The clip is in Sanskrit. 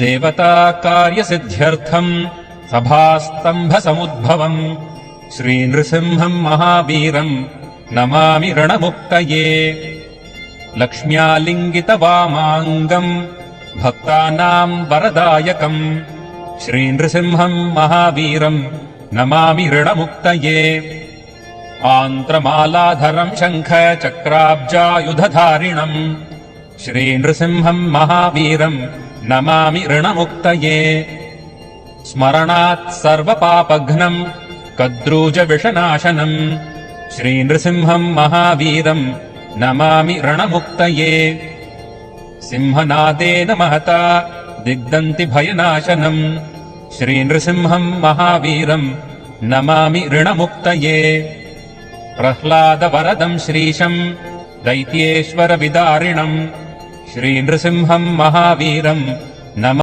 देवताकार्यसिद्ध्यर्थम् सभास्तम्भसमुद्भवम् श्रीनृसिंहम् महावीरम् नमामि ऋणमुक्तये। लक्ष्म्यालिङ्गितवामाङ्गम् भक्तानाम् वरदायकम् श्रीनृसिंहम् महावीरम् नमामि ऋणमुक्तये। आन्त्रमालाधरम् शङ्खचक्राब्जायुधधारिणम् श्रीनृसिंहम् महावीरम् नमामि ऋणमुक्तये। स्मरणात् सर्वपापघ्नम् कद्रूजविषनाशनम् श्रीनृसिंहम् महावीरम् नमामि ऋणमुक्तये। सिंहनादेन महता दिग्दन्ति भयनाशनम् श्रीनृसिंहम् महावीरम् नमामि ऋणमुक्तये। प्रह्लादवरदम् श्रीशम् दैत्येश्वरविदारिणम् श्रीनृसिंहम् महावीरम् नमामि